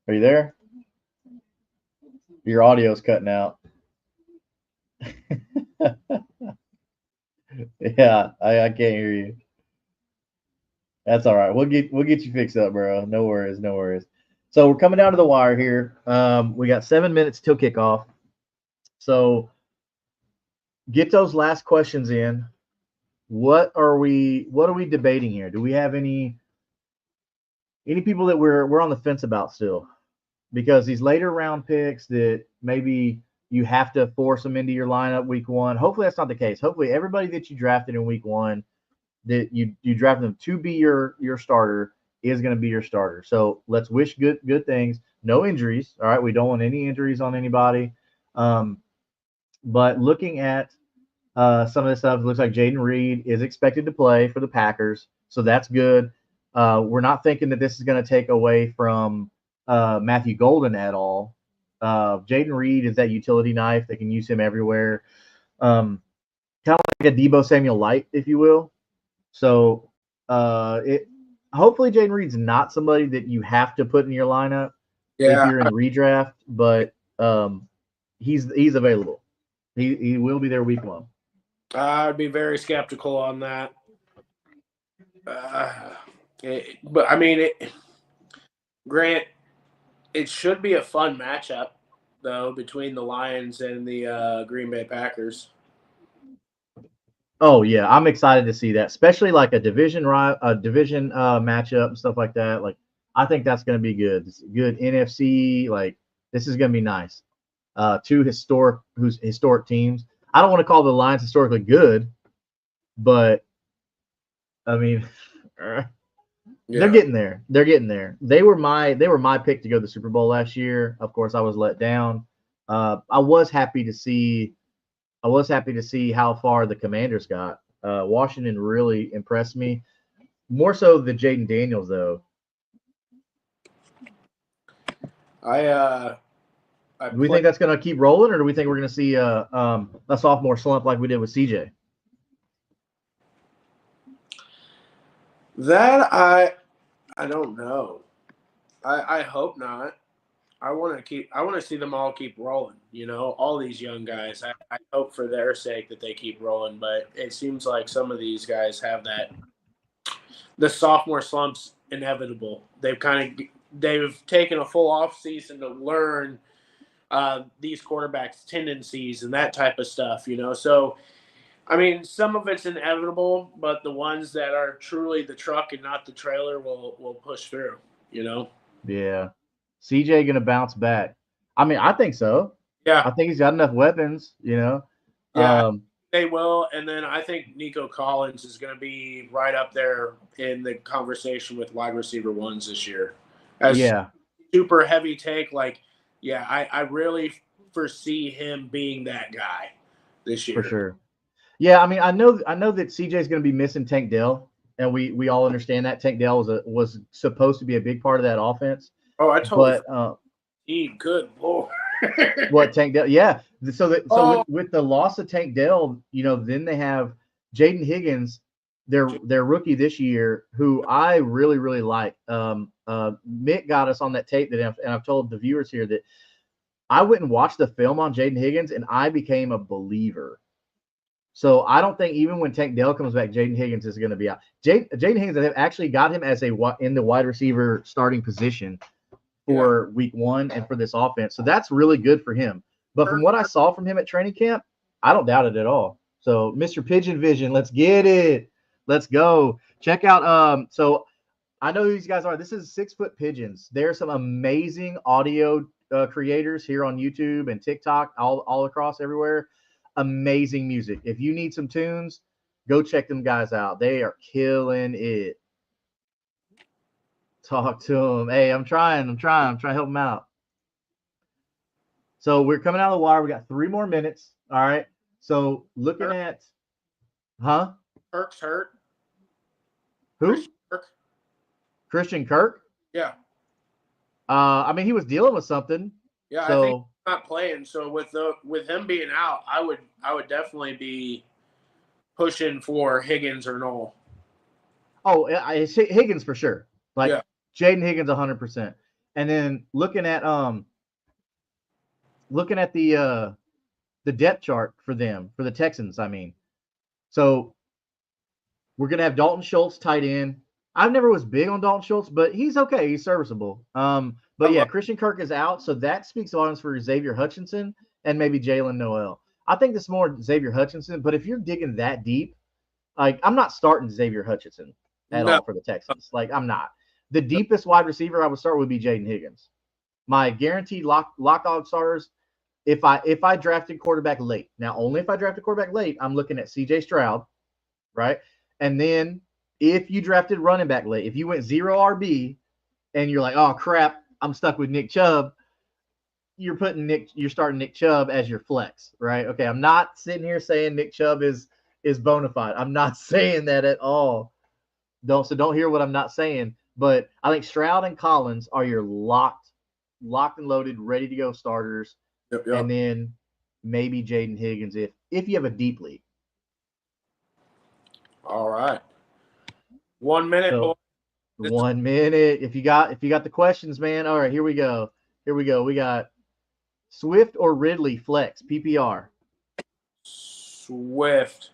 Are you there? Your audio's cutting out. Yeah, I can't hear you. That's all right. We'll get you fixed up, bro. No worries, no worries. So we're coming down to the wire here. We got 7 minutes till kickoff. So get those last questions in. What are we debating here? Do we have any people that we're on the fence about still? Because these later round picks that maybe you have to force them into your lineup week one. Hopefully that's not the case. Hopefully everybody that you drafted in week one, that you drafted them to be your starter, is going to be your starter. So let's wish good things. No injuries. All right, we don't want any injuries on anybody. Um, but looking at some of this stuff, it looks like Jaden Reed is expected to play for the Packers, so that's good. We're not thinking that this is going to take away from Matthew Golden at all. Jaden Reed is that utility knife. They can use him everywhere. Kind of like a Debo Samuel light, if you will. So it hopefully Jaden Reed's not somebody that you have to put in your lineup if Yeah, you're in redraft, but he's available. He will be there week one. I'd be very skeptical on that. But I mean, Grant, it should be a fun matchup though between the Lions and the Green Bay Packers. Oh yeah, I'm excited to see that, especially like a division matchup and stuff like that. Like, I think that's going to be good. It's good NFC. Like, this is going to be nice. Two historic teams. I don't want to call the Lions historically good, but I mean, they're Yeah. getting there. They're getting there. They were my pick to go to the Super Bowl last year. Of course, I was let down. I was happy to see. I was happy to see how far the Commanders got. Washington really impressed me. More so than Jaden Daniels, though. I I Do we play think that's going to keep rolling, or do we think we're going to see a sophomore slump like we did with CJ? that I don't know. I hope not. I want to see them all keep rolling. You know, all these young guys. I hope for their sake that they keep rolling. But it seems like some of these guys have that the sophomore slump's inevitable. They've taken a full off season to learn these quarterbacks' tendencies and that type of stuff. You know, so I mean, some of it's inevitable, but the ones that are truly the truck and not the trailer will push through. You know. Yeah. CJ going to bounce back. I mean, I think so. Yeah. I think he's got enough weapons, you know. Yeah. Um, They will, and then I think Nico Collins is going to be right up there in the conversation with wide receiver ones this year. As yeah, super heavy take, like, yeah, I really foresee him being that guy this for year. sure. Yeah, I mean, I know that CJ's going to be missing Tank Dell, and we all understand that Tank Dell was supposed to be a big part of that offense. Oh, I totally But forgot. Good lord. what Tank Dell? Yeah. So with Oh, with the loss of Tank Dell, then they have Jaden Higgins, their rookie this year, who I really really like. Mick got us on that tape and I've told the viewers here that I went and watched the film on Jaden Higgins, and I became a believer. So I don't think even when Tank Dell comes back, Jaden Higgins is going to be out. Jaden Higgins, have actually got him as in the wide receiver starting position yeah. for week one and for this offense. So that's really good for him. But from what I saw from him at training camp, I don't doubt it at all. So Mr. Pigeon Vision, let's get it. Let's go. Check out so I know who these guys are. This is 6 Foot Pigeons. There are some amazing audio creators here on YouTube and TikTok, all across everywhere. Amazing music. If you need some tunes, go check them guys out. They are killing it. Talk to them. Hey, I'm trying to help them out. So we're coming out of the wire. We got 3 more minutes. All right. So looking at, huh? Kirk's hurt. Who? Christian Kirk. Christian Kirk. Yeah. I mean, he was dealing with something. Yeah, I think So, he's not playing. So with him being out, I would definitely be pushing for Higgins or Noel. oh, it's Higgins for sure. Like Yeah. Jaden Higgins, 100%. And then looking at the depth chart for them for the Texans. I mean, so we're gonna have Dalton Schultz tight end. I never was big on Dalton Schultz, but he's okay. He's serviceable. I But yeah, love Christian Kirk is out, so that speaks volumes for Xavier Hutchinson and maybe Jalen Noel. I think this is more Xavier Hutchinson, but if you're digging that deep, like I'm not starting Xavier Hutchinson at no. all for the Texans. Like I'm not. The deepest wide receiver I would start would be Jaden Higgins. My guaranteed lock dog starters. If I drafted quarterback late, now only if I drafted quarterback late, I'm looking at C.J. Stroud, right? And then if you drafted running back late, if you went zero RB and you're like, oh crap, I'm stuck with Nick Chubb, you're starting Nick Chubb as your flex, right? Okay, I'm not sitting here saying Nick Chubb is bona fide. I'm not saying that at all. Don't hear what I'm not saying. But I think Stroud and Collins are your locked and loaded, ready to go starters, Yep, and yep. then maybe Jaden Higgins if you have a deep league. All right. 1 minute, boy. So 1 minute. If you got the questions, man. All right, here we go. Here we go. We got Swift or Ridley flex PPR. Swift.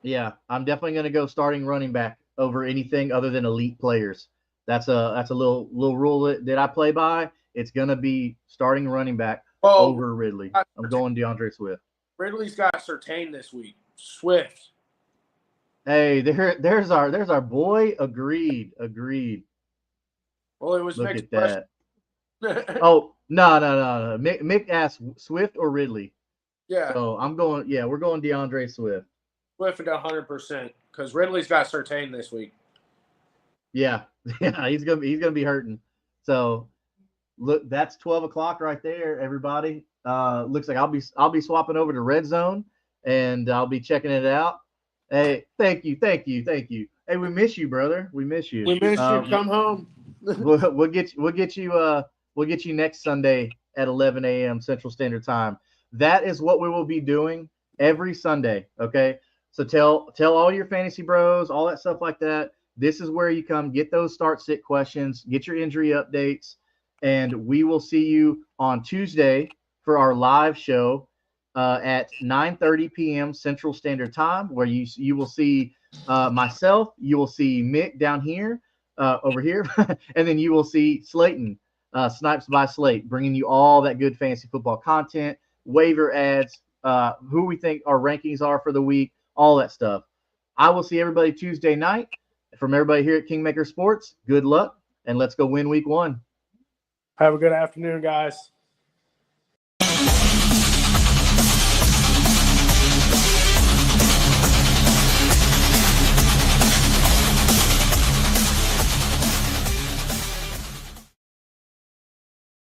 Yeah, I'm definitely going to go starting running back over anything other than elite players. That's a little rule that I play by. It's going to be starting running back Well, over Ridley. I'm going DeAndre Swift. Ridley's got Surtain this week. Swift. Hey, there's our boy. Agreed. Well, it was Look Mick's at question. that. Oh, no. Mick asked Swift or Ridley. Yeah, So I'm going. Yeah, we're going DeAndre Swift. Swift at 100% because Ridley's got Surtain this week. Yeah, yeah, he's gonna be hurting. So look, that's 12 o'clock right there, everybody. Looks like I'll be swapping over to Red Zone, and I'll be checking it out. Hey, thank you. Hey, we miss you, brother. We miss you. We missed you. Come home. We'll get you next Sunday at 11 a.m. Central Standard Time. That is what we will be doing every Sunday. Okay, so tell all your fantasy bros, all that stuff like that. This is where you come get those start sit questions, get your injury updates, and we will see you on Tuesday for our live show at 9:30 p.m. Central Standard Time, where you will see myself, you will see Mick down here, over here, and then you will see Slayton, Snipes by Slate, bringing you all that good fantasy football content, waiver ads, who we think our rankings are for the week, all that stuff. I will see everybody Tuesday night. From everybody here at Kingmaker Sports, good luck, and let's go win week 1. Have a good afternoon, guys.